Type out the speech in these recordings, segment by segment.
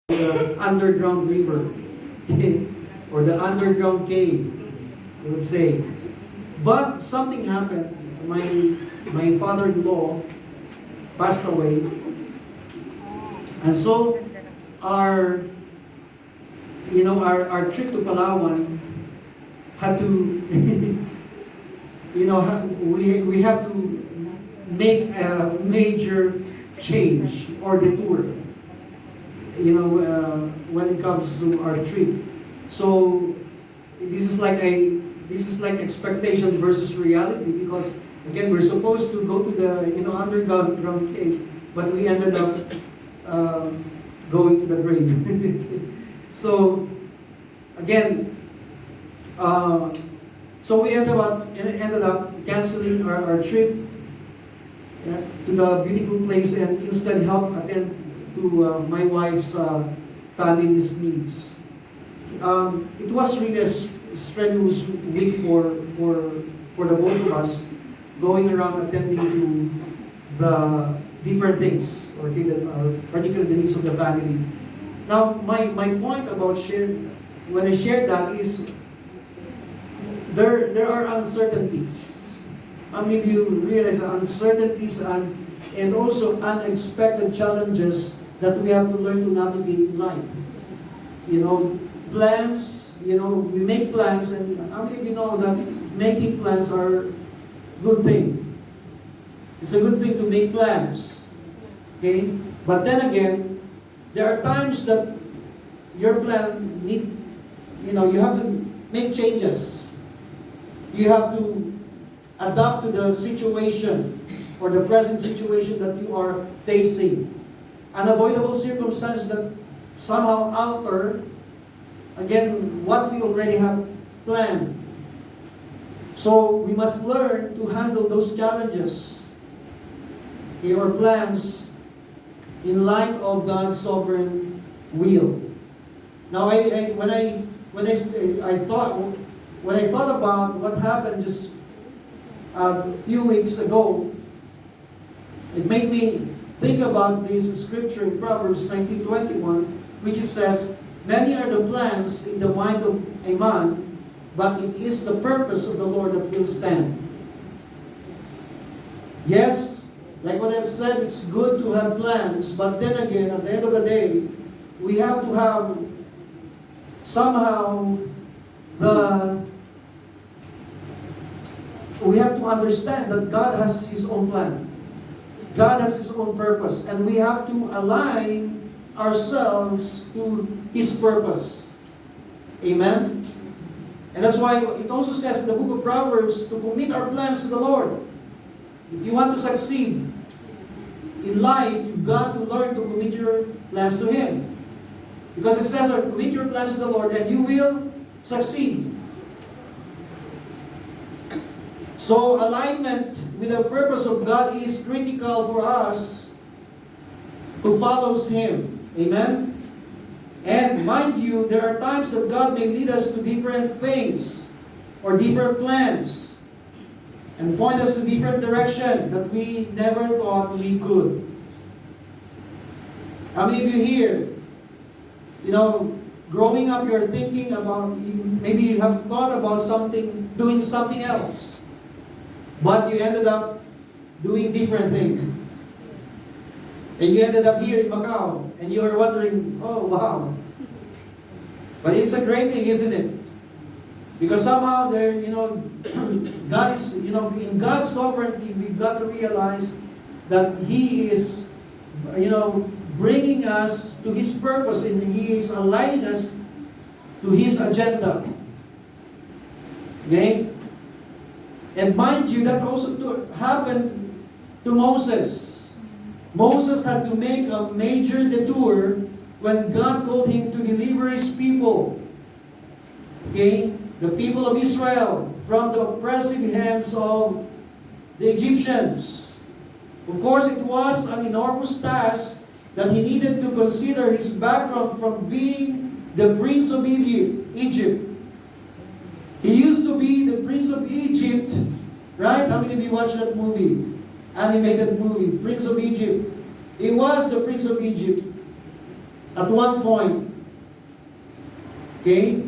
the underground river, okay, or the underground cave, I would say. But something happened. My father-in-law passed away, and so our our trip to Palawan had to we have to make a major change or detour, when it comes to our trip. So this is like expectation versus reality, because again, we're supposed to go to the underground cave, but we ended up going to the grave. So again, so we ended up canceling our trip to the beautiful place, and instead help attend to my wife's family's needs. It was really a strenuous week for the both of us, going around attending to the different things, or particularly the needs of the family. Now, my point about when I shared that is, there are uncertainties. How many of you realize uncertainties and also unexpected challenges that we have to learn to navigate in life? Plans, we make plans, and how many of you know that making plans are a good thing? It's a good thing to make plans. Okay? But then again, there are times that your plan you have to make changes. You have to adapt to the situation or the present situation that you are facing. Unavoidable circumstances that somehow alter, again, what we already have planned. So we must learn to handle those challenges, or plans, in light of God's sovereign will. Now, when I thought about what happened just a few weeks ago, it made me think about this scripture in Proverbs 19:21, which says, "Many are the plans in the mind of a man, but it is the purpose of the Lord that will stand." Yes, like what I've said, it's good to have plans, but then again, at the end of the day, we have to have somehow we have to understand that God has His own plan. God has His own purpose, and we have to align ourselves to His purpose. Amen? And that's why it also says in the book of Proverbs to commit our plans to the Lord. If you want to succeed in life, you've got to learn to commit your plans to Him. Because it says, commit your plans to the Lord and you will succeed. So alignment with the purpose of God is critical for us who follows Him. Amen? And mind you, there are times that God may lead us to different things or different plans and point us to different direction that we never thought we could. How many of you here, growing up, you're thinking about, maybe you have thought about doing something else, but you ended up doing different things. And you ended up here in Macau, and you are wondering, oh wow. But it's a great thing, isn't it? Because somehow God is, in God's sovereignty, we've got to realize that He is, bringing us to His purpose, and He is aligning us to His agenda. Okay? And mind you, that also happened to Moses. Moses had to make a major detour when God called him to deliver His people. Okay? The people of Israel from the oppressive hands of the Egyptians. Of course, it was an enormous task that he needed to consider his background from being the prince of Egypt. He used to be the prince of Egypt, right? How many of you watched that movie? Animated movie, Prince of Egypt. He was the prince of Egypt. At one point, okay,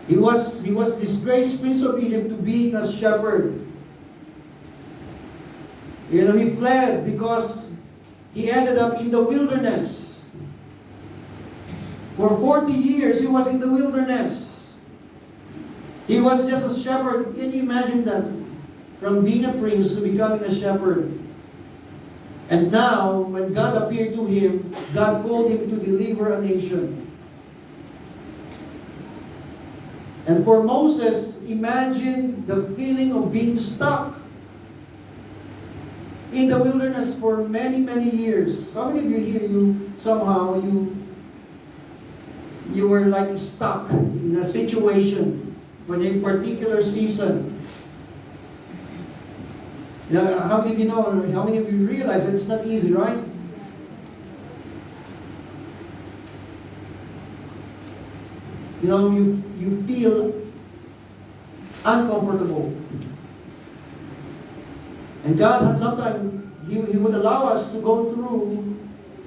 he was disgraced, Prince of Egypt, to being a shepherd. You know, he fled because he ended up in the wilderness. For 40 years, he was in the wilderness. He was just a shepherd. Can you imagine that? From being a prince to becoming a shepherd. And now, when God appeared to him, God called him to deliver a nation. And for Moses, imagine the feeling of being stuck in the wilderness for many, many years. How many of you here, you were like stuck in a situation for a particular season? Now, how many of you know, how many of you realize that it's not easy, right? You know, you feel uncomfortable. And God has sometimes, He would allow us to go through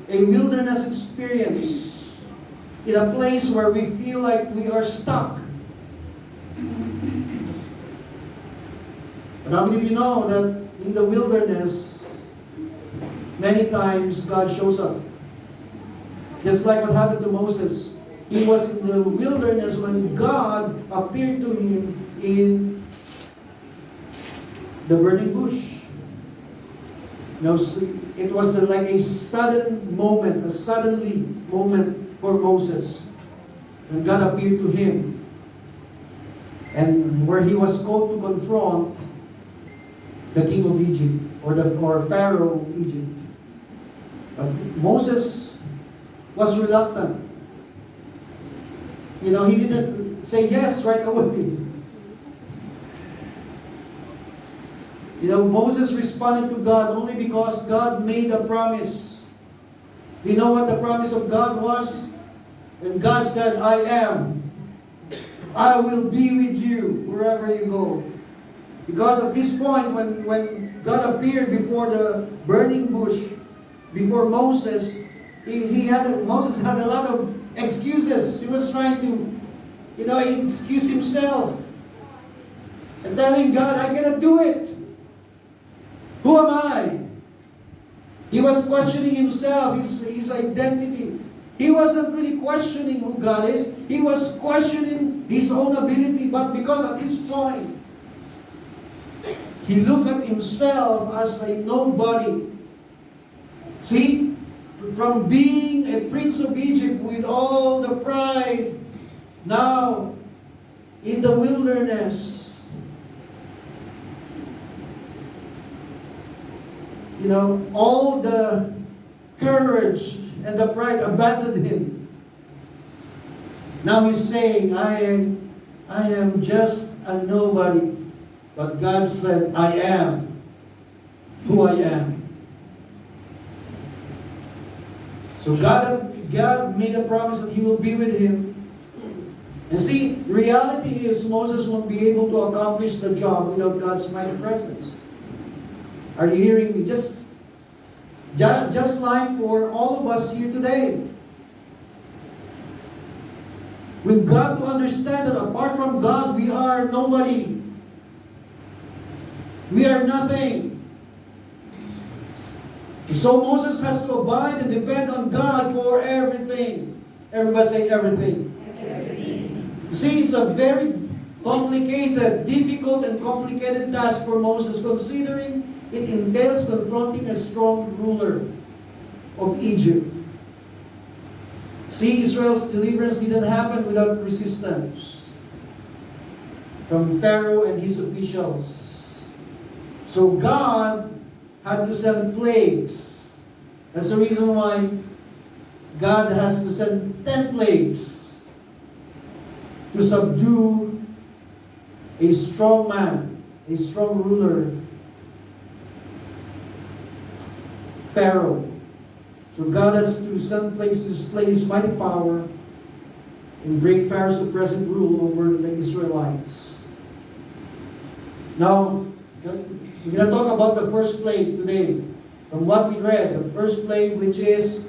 a wilderness experience in a place where we feel like we are stuck. But how many of you know that in the wilderness, many times God shows up? Just like what happened to Moses. He was in the wilderness when God appeared to him in the burning bush. You know, it was like a sudden moment, a suddenly moment for Moses. When God appeared to him. And where he was called to confront the king of Egypt, or Pharaoh of Egypt. But Moses was reluctant. You know, he didn't say yes right away. You know, Moses responded to God only because God made a promise. Do you know what the promise of God was? And God said, I am. I will be with you wherever you go. Because at this point, when God appeared before the burning bush, before Moses, Moses had a lot of excuses. He was trying to, excuse himself. And telling God, I cannot do it. Who am I? He was questioning himself, his identity. He wasn't really questioning who God is. He was questioning his own ability. But because at this point, he looked at himself as a nobody. See? From being a prince of Egypt with all the pride, now in the wilderness, you know, all the courage and the pride abandoned him. Now he's saying, I am just a nobody. But God said, I am who I am. So God made a promise that He will be with him. And see, reality is Moses won't be able to accomplish the job without God's mighty presence. Are you hearing me? Just like for all of us here today. We've got to understand that apart from God, we are nobody. We are nothing. So Moses has to abide and depend on God for everything. Everybody say everything. Everything. See, it's a very complicated, difficult and complicated task for Moses, considering it entails confronting a strong ruler of Egypt. See, Israel's deliverance didn't happen without resistance from Pharaoh and his officials. So God had to send plagues. That's the reason why God has to send 10 plagues to subdue a strong man, a strong ruler, Pharaoh. So God has to send plagues to display His mighty power and break Pharaoh's oppressive rule over the Israelites. Now, we're going to talk about the first plague today. From what we read, the first plague, which is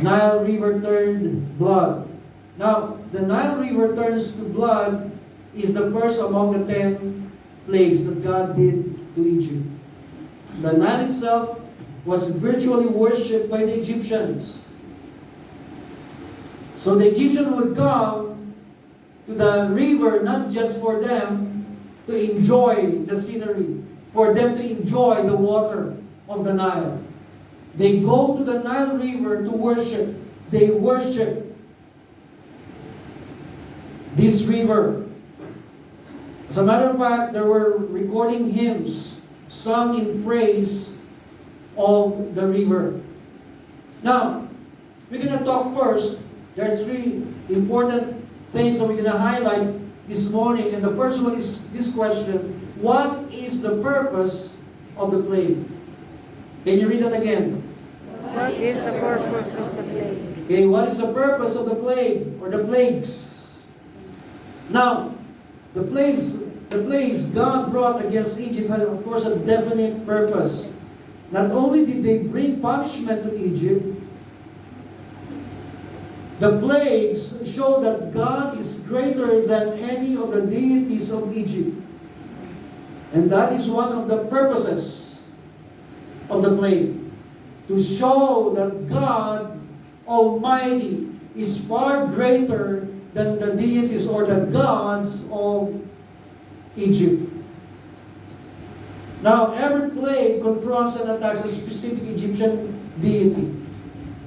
Nile River turned blood. Now, the Nile River turns to blood is the first among the 10 plagues that God did to Egypt. The Nile itself was virtually worshipped by the Egyptians. So the Egyptians would come to the river not just for them to enjoy the scenery, for them to enjoy the water of the Nile. They go to the Nile River to worship. They worship this river. As a matter of fact, there were recording hymns sung in praise of the river. Now, we're going to talk first. There are 3 important things that we're going to highlight this morning. And the first one is this question: what is the purpose of the plague? Can you read that again? What is the purpose of the plague? Okay, what is the purpose of the plague or the plagues? Now, the plagues God brought against Egypt had, of course, a definite purpose. Not only did they bring punishment to Egypt, the plagues show that God is greater than any of the deities of Egypt. And that is one of the purposes of the plague. To show that God Almighty is far greater than the deities or the gods of Egypt. Now, every plague confronts and attacks a specific Egyptian deity.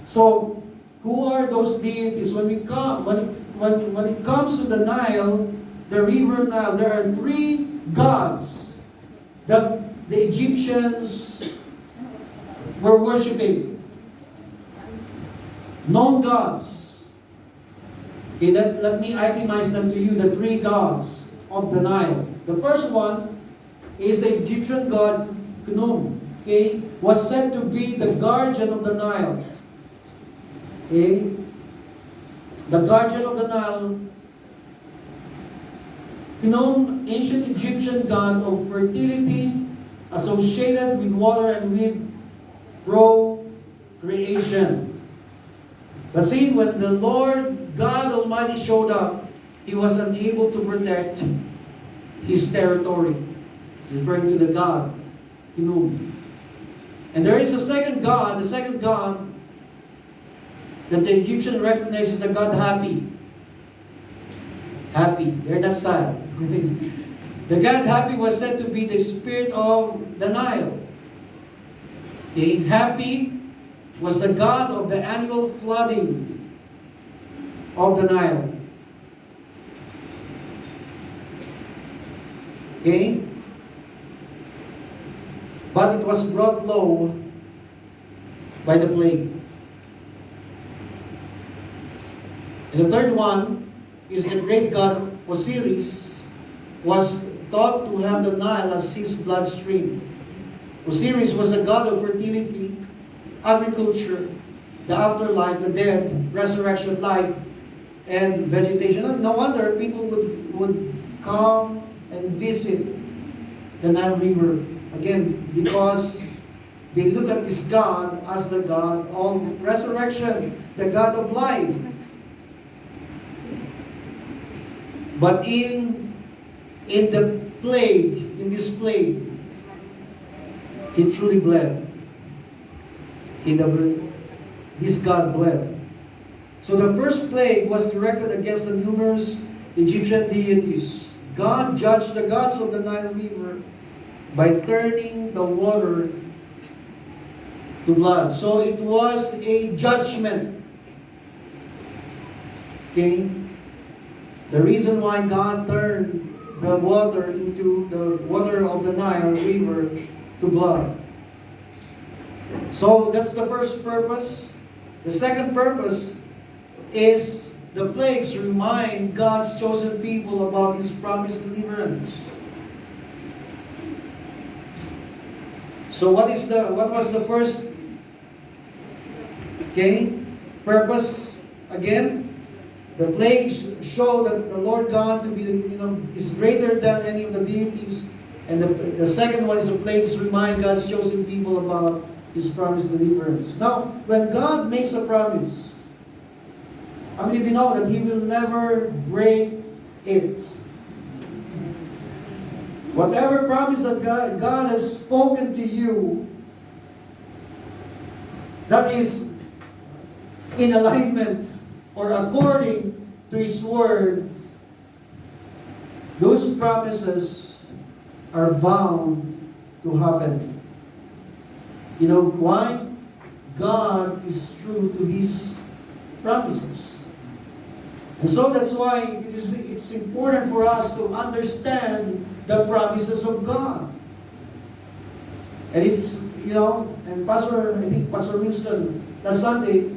So, who are those deities? When it comes to the Nile, the river Nile, there are 3 gods that the Egyptians were worshiping. Known gods. Okay, let me itemize them to you, the 3 gods of the Nile. The first one is the Egyptian god Khnum. Okay, was said to be the guardian of the Nile. Okay, the guardian of the Nile. Khnum, ancient Egyptian god of fertility, associated with water and with procreation. But see, when the Lord God Almighty showed up, He was unable to protect His territory, referring to the god Khnum. And there is a second god, the second god that the Egyptian recognizes, the god Hapi. Happy, they're not sad. The god Hapi was said to be the spirit of the Nile. Okay, Hapi was the god of the annual flooding of the Nile. Okay? But it was brought low by the plague. And the third one is the great god Osiris, was thought to have the Nile as his bloodstream. Osiris was a god of fertility, agriculture, the afterlife, the dead, resurrection, life, and vegetation. No wonder people would come and visit the Nile River again, because they look at this God as the God of resurrection, the God of life. But in the plague, in this plague, He truly bled. This God bled. So the first plague was directed against the numerous Egyptian deities. God judged the gods of the Nile River by turning the water to blood. So it was a judgment. Okay? The reason why God turned the water into the water of the Nile River to blood. So that's the first purpose. The second purpose is the plagues remind God's chosen people about His promised deliverance. So what was the first purpose? Again, the plagues show that the Lord God to be, is greater than any of the deities. And the second one is the plagues remind God's chosen people about His promised deliverance. Now, when God makes a promise, how many of you know that He will never break it? Whatever promise that God has spoken to you, that is in alignment or according to His Word, those promises are bound to happen. You know why? God is true to His promises. And so that's why it's important for us to understand the promises of God. And it's, you know, and I think Pastor Winston last Sunday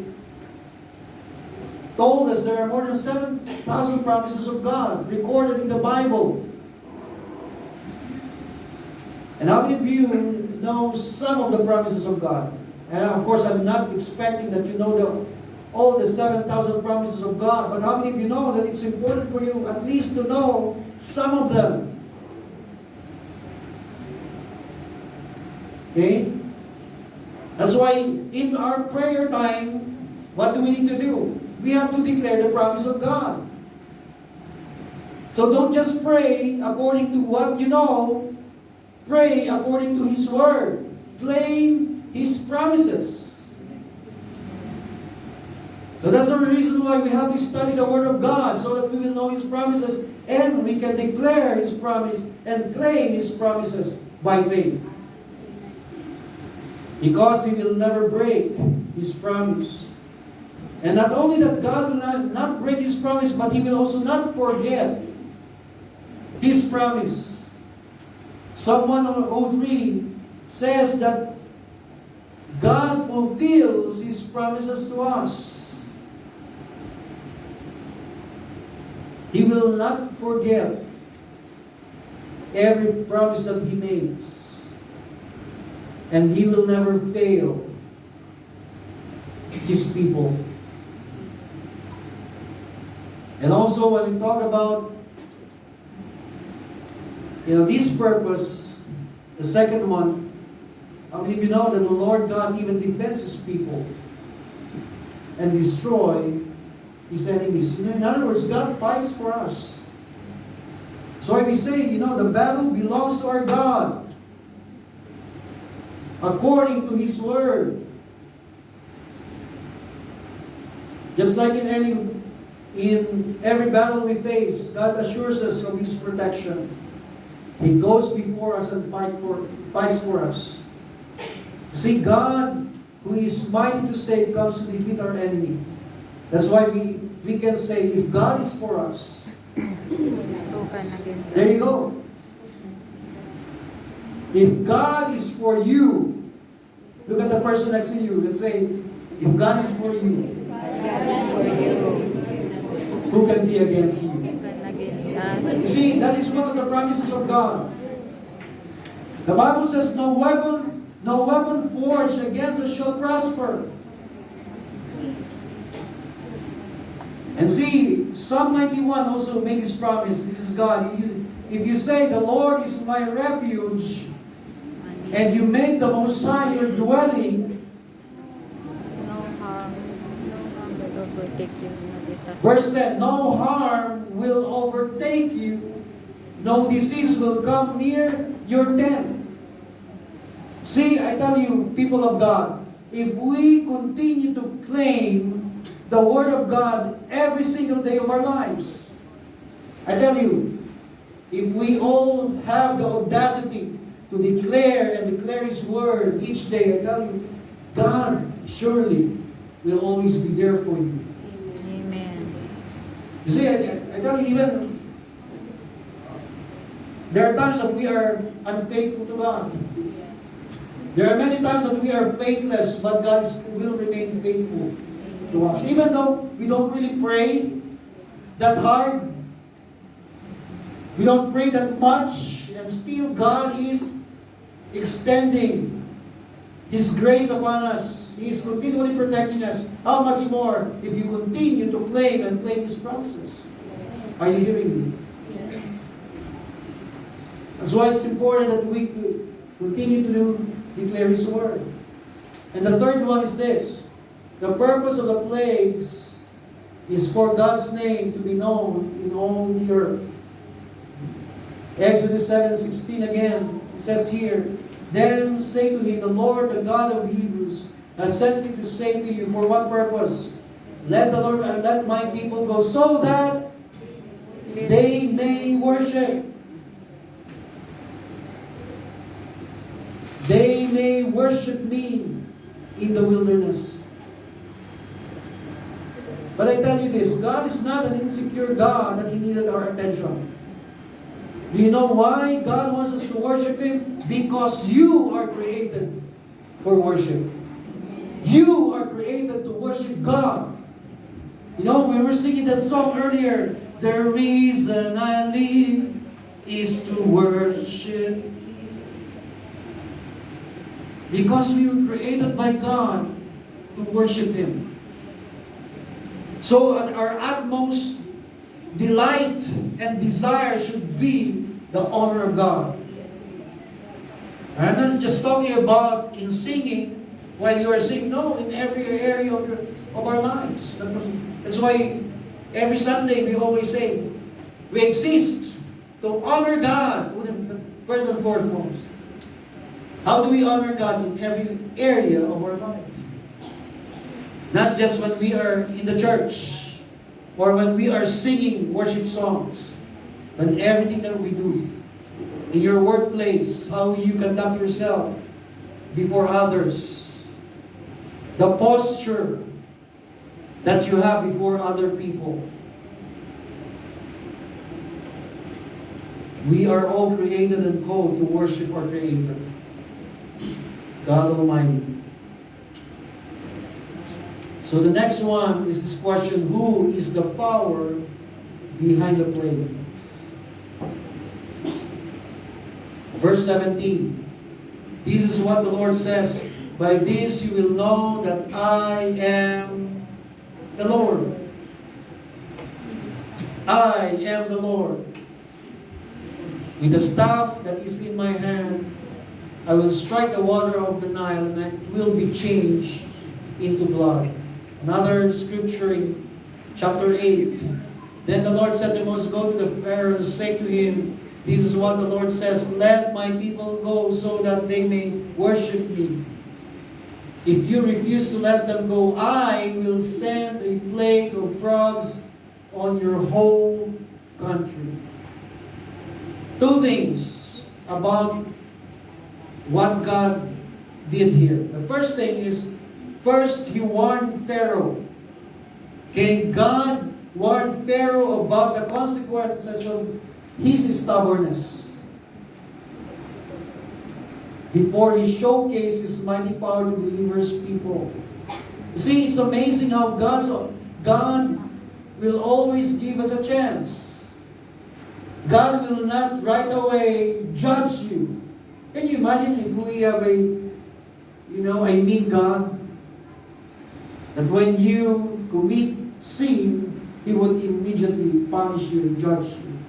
told us there are more than 7,000 promises of God recorded in the Bible. And how many of you know some of the promises of God? And of course, I'm not expecting that you know all the 7,000 promises of God, but how many of you know that it's important for you at least to know some of them? Okay? That's why in our prayer time, what do we need to do? We have to declare the promise of God. So don't just pray according to what you know. Pray according to His Word. Claim His promises. So that's the reason why we have to study the Word of God, so that we will know His promises and we can declare His promise and claim His promises by faith. Because He will never break His promise. And not only that God will not break His promise, but He will also not forget His promise. Psalm 103 says that God fulfills His promises to us. He will not forget every promise that He makes. And He will never fail His people. And also when we talk about this purpose, the second one, how many of you know that the Lord God even defends His people and destroy His enemies? In other words, God fights for us. So we say, the battle belongs to our God according to His Word. Just like in every battle we face, God assures us of His protection. He goes before us and fights for us. See, God, who is mighty to save, comes to defeat our enemy. That's why we can say, if God is for us, there you go. If God is for you, look at the person next to you and say, if God is for you, who can be against you? You see, that is one of the promises of God. The Bible says, no weapon forged against us shall prosper. And see, Psalm 91 also makes this promise. This is God. If you say, the Lord is my refuge, and you make the Most High your dwelling, will overtake you. Verse 10, no harm will overtake you, no disease will come near your tent. See, I tell you, people of God, if we continue to claim the Word of God every single day of our lives, I tell you, if we all have the audacity to declare His Word each day, I tell you, God surely will always be there for you. You see, I tell you, even there are times that we are unfaithful to God. There are many times that we are faithless, but God will remain faithful to us. Even though we don't really pray that hard, we don't pray that much, and still God is extending His grace upon us. He is continually protecting us. How much more if you continue to claim His promises? Are you hearing me? Yes. That's why it's important that we continue to declare His Word. And the third one is this. The purpose of the plagues is for God's name to be known in all the earth. Exodus 7:16 again, it says here, then say to him, the Lord, the God of Hebrews, has sent me to say to you, for what purpose? Let the Lord and let my people go, so that they may worship. They may worship me in the wilderness. But I tell you this, God is not an insecure God that He needed our attention. Do you know why God wants us to worship Him? Because you are created for worship. You are created to worship God. You know, we were singing that song earlier. The reason I live is to worship. Because we were created by God to worship Him. So our utmost delight and desire should be the honor of God. I'm not just talking about in singing while you are singing. No, in every area of our lives. That's why every Sunday we always say, we exist to honor God first and foremost. How do we honor God in every area of our life? Not just when we are in the church or when we are singing worship songs, but everything that we do. In your workplace, how you conduct yourself before others. The posture that you have before other people. We are all created and called to worship our Creator, God Almighty. So the next one is this question, who is the power behind the plague? Verse 17. This is what the Lord says, by this you will know that I am the Lord. I am the Lord. With the staff that is in my hand, I will strike the water of the Nile, and it will be changed into blood. Another scripture in chapter 8. Then the Lord said to Moses, go to the Pharaoh and say to him, this is what the Lord says, let my people go so that they may worship me. If you refuse to let them go, I will send a plague of frogs on your whole country. Two things about what God did here. The first thing is, first He warned Pharaoh. Okay, God warned Pharaoh about the consequences of his stubbornness before he showcased his mighty power to deliver his people. You see, it's amazing how God will always give us a chance. God will not right away judge you. Can you imagine if we have a mean God? That when you commit sin, He would immediately punish you and judge you.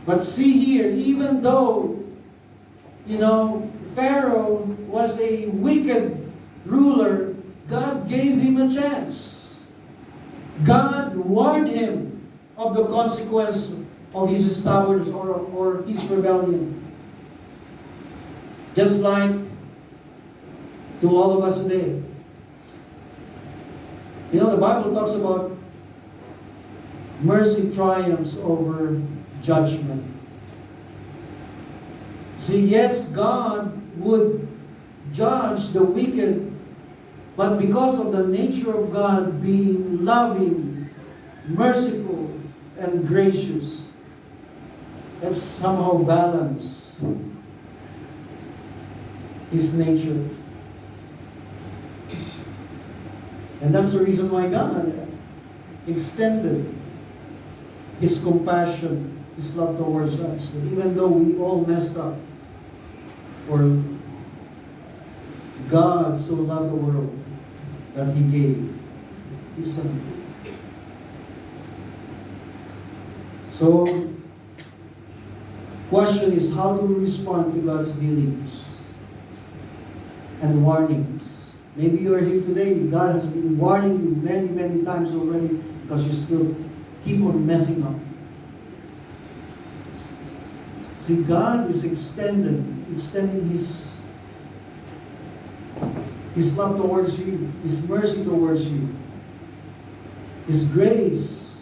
But see here, even though, Pharaoh was a wicked ruler, God gave him a chance. God warned him of the consequence of his stubbornness or his rebellion. Just like to all of us today. The Bible talks about mercy triumphs over judgment. See, yes, God would judge the wicked, but because of the nature of God being loving, merciful, and gracious, that's somehow balanced His nature. And that's the reason why God extended His compassion, His love towards us. And even though we all messed up, for God so loved the world that He gave His Son. So, question is, how do we respond to God's dealings and warnings? Maybe you are here today. God has been warning you many, many times already because you still keep on messing up. See, God is extending His love towards you, His mercy towards you, His grace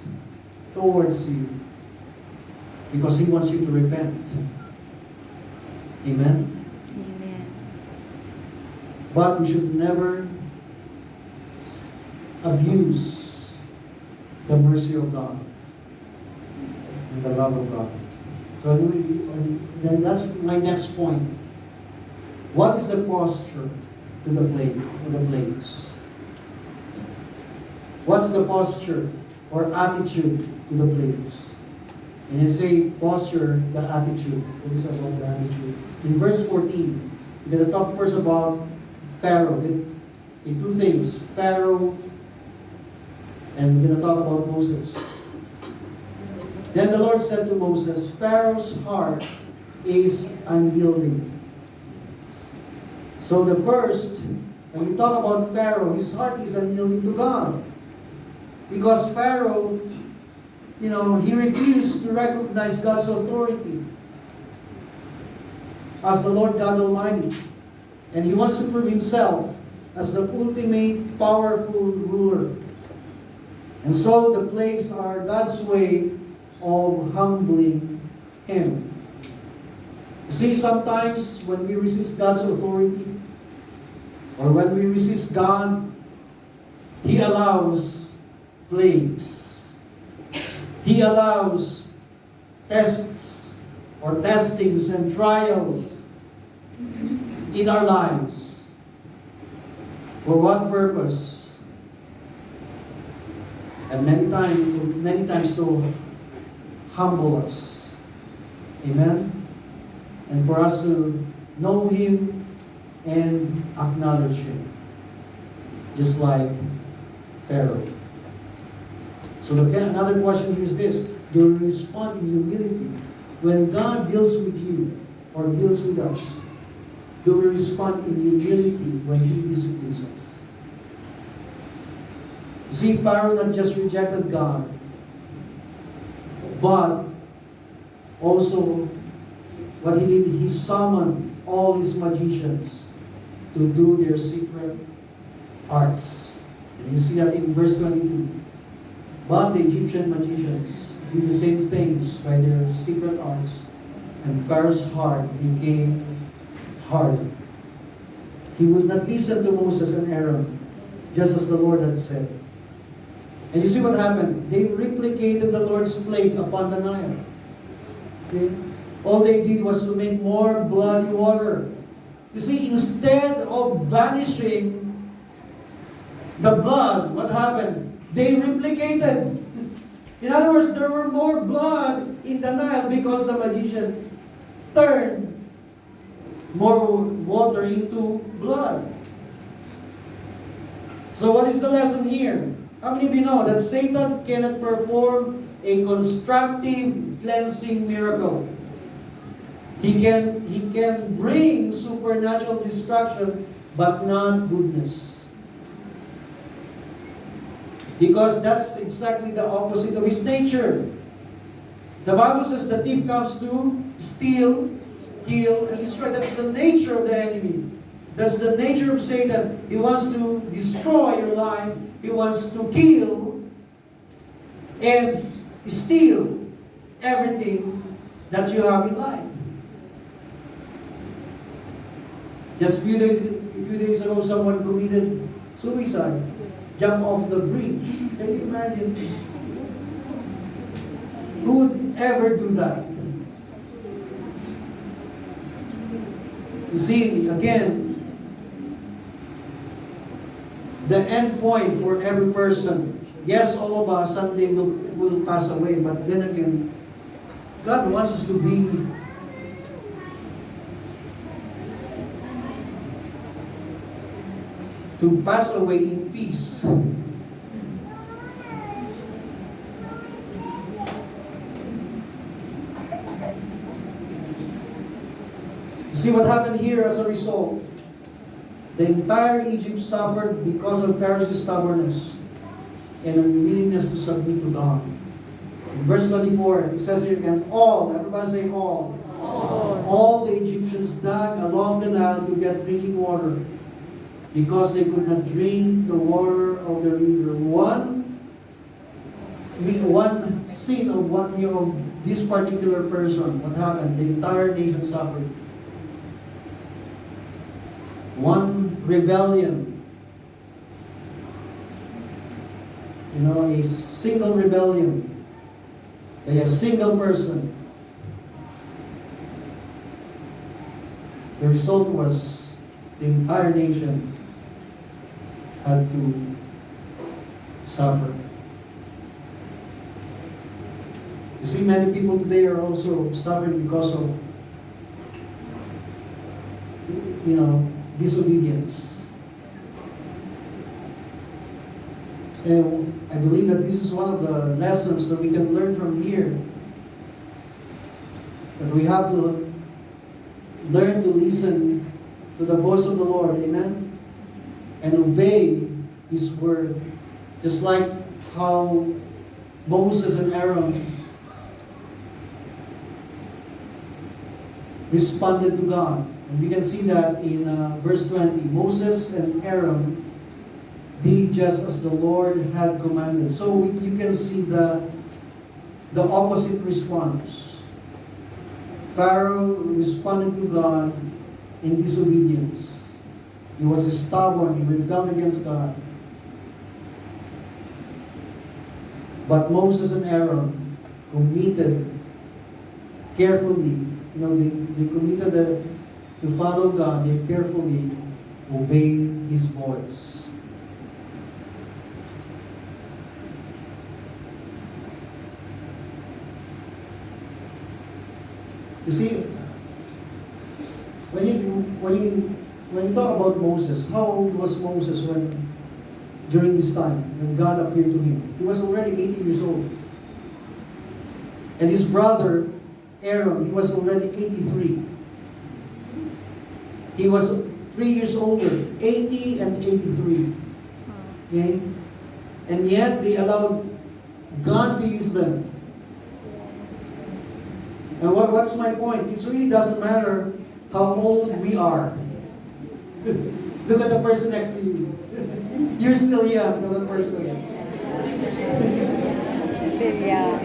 towards you, because He wants you to repent. Amen? Amen. But we should never abuse the mercy of God and the love of God. So and then that's my next point. What is the posture to the plagues? What's the posture or attitude to the plagues? And you say posture, the attitude. What is about the attitude? In verse 14, we're going to talk first about Pharaoh. Two things, Pharaoh, and we're going to talk about Moses. Then the Lord said to Moses, Pharaoh's heart is unyielding. So the first, when we talk about Pharaoh, his heart is unyielding to God. Because Pharaoh, he refused to recognize God's authority as the Lord God Almighty. And he wants to prove himself as the ultimate powerful ruler. And so the plagues are God's way of humbling him. You see, sometimes when we resist God's authority, or when we resist God, He allows plagues. He allows tests or testings and trials in our lives. For what purpose? And many times to humble us. Amen? And for us to know Him and acknowledge Him. Just like Pharaoh. So another question here is this. Do you respond in humility when God deals with you or deals with us? Do we respond in humility when He disciplines us? You see, Pharaoh not just rejected God, but also what he did, he summoned all his magicians to do their secret arts. And you see that in verse 22. But the Egyptian magicians did the same things by their secret arts, and Pharaoh's heart became hard. He would not listen to Moses and Aaron, just as the Lord had said. And you see what happened? They replicated the Lord's plague upon the Nile. Okay? All they did was to make more bloody water. You see, instead of vanishing the blood, what happened? They replicated. In other words, there were more blood in the Nile because the magician turned more water into blood. So what is the lesson here? How many of you know that Satan cannot perform a constructive cleansing miracle? He can bring supernatural destruction, but not goodness. Because that's exactly the opposite of his nature. The Bible says the thief comes to steal, kill, and destroy. That's the nature of the enemy. That's the nature of Satan. He wants to destroy your life. He wants to kill and steal everything that you have in life. Just a few days ago, someone committed suicide. Jumped off the bridge. Can you imagine? Who would ever do that? You see, again, the end point for every person. Yes, all of us someday will pass away, but then again, God wants us to pass away in peace. You see what happened here as a result? The entire Egypt suffered because of Pharaoh's stubbornness and unwillingness to submit to God. In verse 24, it says here, and all, everybody say all. All the Egyptians dug along the Nile to get drinking water because they could not drink the water of the river. One sin of this particular person, what happened? The entire nation suffered. One rebellion, a single rebellion by a single person. The result was the entire nation had to suffer. You see, many people today are also suffering because of, disobedience. And I believe that this is one of the lessons that we can learn from here. That we have to learn to listen to the voice of the Lord, amen? And obey His word. Just like how Moses and Aaron responded to God. And we can see that in verse 20. Moses and Aaron did just as the Lord had commanded. So you can see the opposite response. Pharaoh responded to God in disobedience. He was stubborn. He rebelled against God. But Moses and Aaron committed carefully. They committed to follow God. They carefully obeyed His voice. You see, when you talk about Moses, how old was Moses during this time when God appeared to him? He was already 80 years old. And his brother Aaron, he was already 83. He was 3 years older, 80 and 83. Okay? And yet they allowed God to use them. And what's my point? It really doesn't matter how old we are. Look at the person next to you. You're still young, to the person. Still young.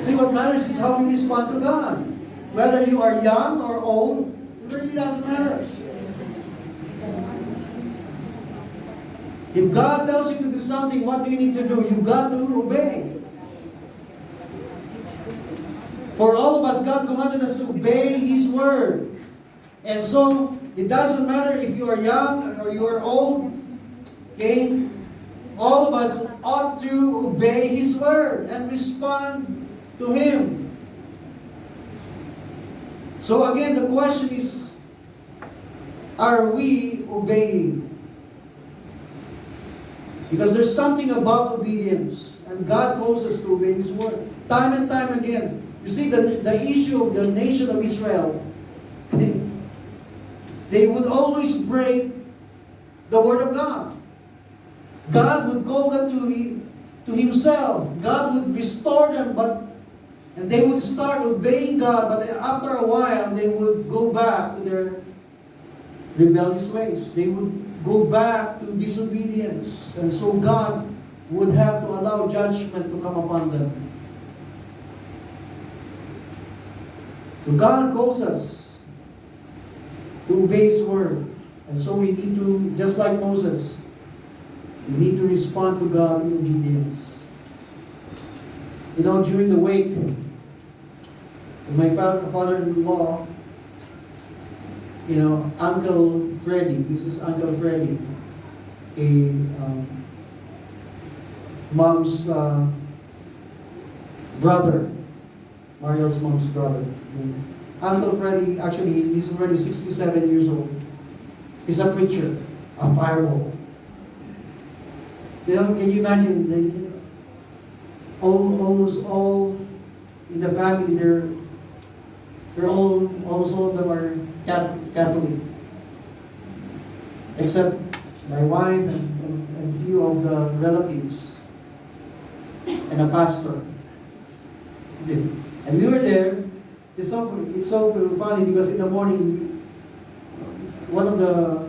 See, what matters is how we respond to God. Whether you are young or old, it really doesn't matter. If God tells you to do something, what do you need to do? You've got to obey. For all of us, God commanded us to obey His word. And so, it doesn't matter if you are young or you are old. Okay? All of us ought to obey His word and respond to Him. So again, the question is, are we obeying? Because there's something about obedience. And God calls us to obey His word. Time and time again. You see, the issue of the nation of Israel, they would always break the word of God. God would call them to Himself. God would restore them, and they would start obeying God, but after a while, they would go back to their rebellious ways. They would go back to disobedience. And so God would have to allow judgment to come upon them. So God calls us to obey His word. And so we need to, just like Moses, we need to respond to God in obedience. During the wake of my father-in-law, Uncle Freddy, this is Uncle Freddy, a mom's brother, Mariel's mom's brother. Uncle Freddy, actually, he's already 67 years old. He's a preacher, a firewall. Can you imagine? Almost all in the family, almost all of them are Catholic. except my wife and few of the relatives and a pastor. And we were there. It's so funny because in the morning, one of the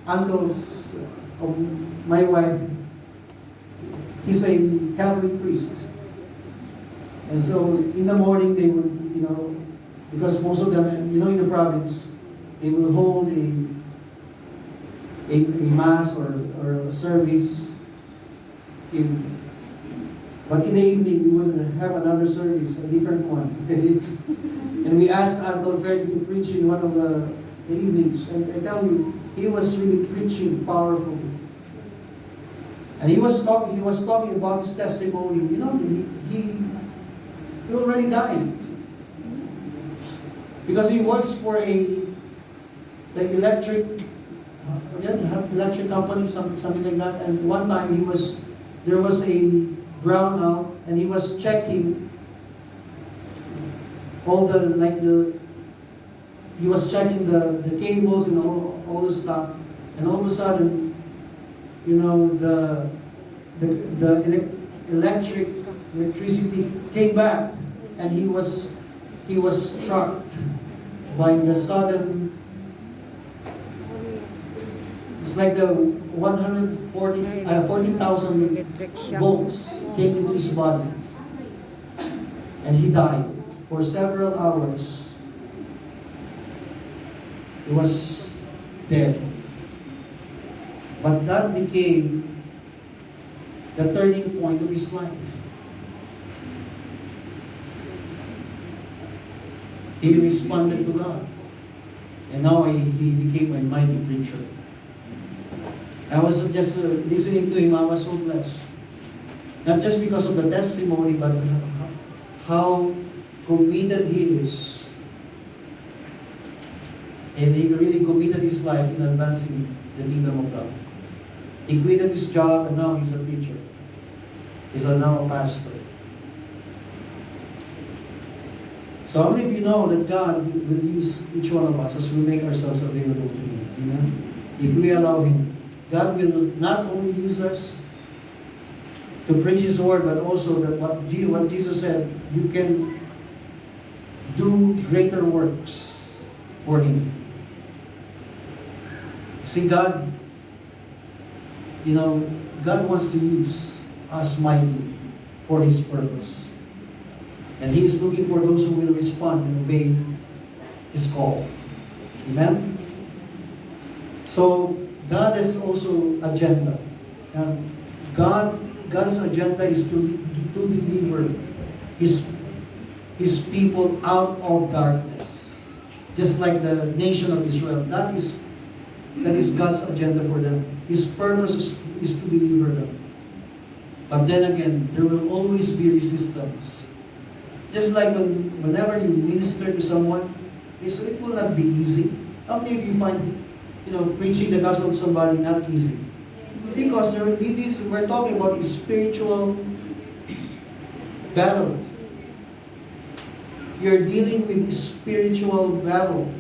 uncles of my wife, he's a Catholic priest. And so in the morning they would, because most of them, in the province, they will hold a mass or a service. But in the evening we would have another service, a different one. And we asked Uncle Freddy to preach in one of the evenings. And I tell you, he was really preaching powerful. And he was talking about his testimony. He already died. Because he works for electric company, something like that. And one time there was a brownout, and he was checking he was checking the cables and all the stuff. And all of a sudden, the electricity came back, and he was struck by the sudden. It's like the 40,000 volts came into his body, and he died for several hours. He was dead. But that became the turning point of his life. He responded to God. And now he became a mighty preacher. I was just listening to him. I was so blessed. Not just because of the testimony, but how committed he is. And he really committed his life in advancing the kingdom of God. He quitted his job, and now he's a preacher. He's now a pastor. So how many of you know that God will use each one of us as we make ourselves available to Him? Amen? If we allow Him, God will not only use us to preach His word, but also that what Jesus said, you can do greater works for Him. See, God wants to use us mightily for His purpose. And He is looking for those who will respond and obey His call. Amen? So, God has also agenda. God's agenda is to deliver His people out of darkness. Just like the nation of Israel. That is God's agenda for them. His purpose is to deliver them. But then again, there will always be resistance. Just like whenever you minister to someone, it will not be easy. How many of you find, preaching the gospel to somebody not easy? Because we're talking about a spiritual battle. You're dealing with a spiritual battle.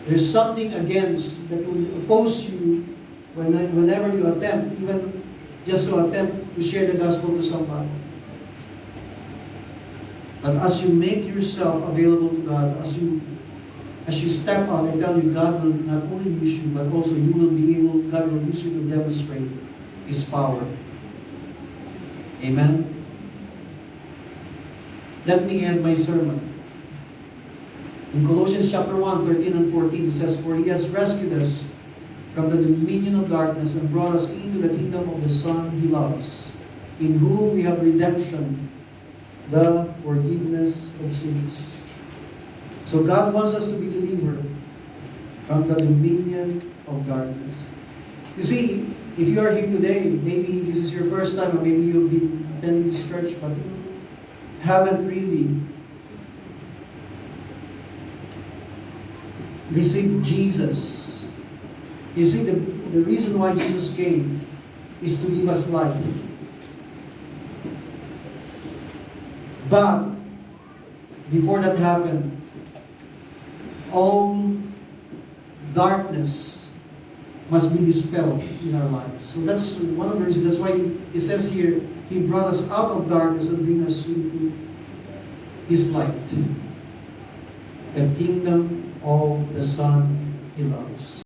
There's something against that will oppose you whenever you attempt, even just to attempt to share the gospel to somebody. But as you make yourself available to God, as you step out, I tell you, God will not only use you, but also God will use you to demonstrate His power. Amen? Let me end my sermon. In Colossians chapter 1, 13 and 14, it says, "For He has rescued us from the dominion of darkness and brought us into the kingdom of the Son He loves, in whom we have redemption, the forgiveness of sins." So God wants us to be delivered from the dominion of darkness. You see, if you are here today, maybe this is your first time, or maybe you've been attending this church, but haven't really received Jesus. You see, the reason why Jesus came is to give us life. But before that happened, all darkness must be dispelled in our lives. So that's one of the reasons. That's why it says here, He brought us out of darkness and bring us into His light. The kingdom of the Son He loves.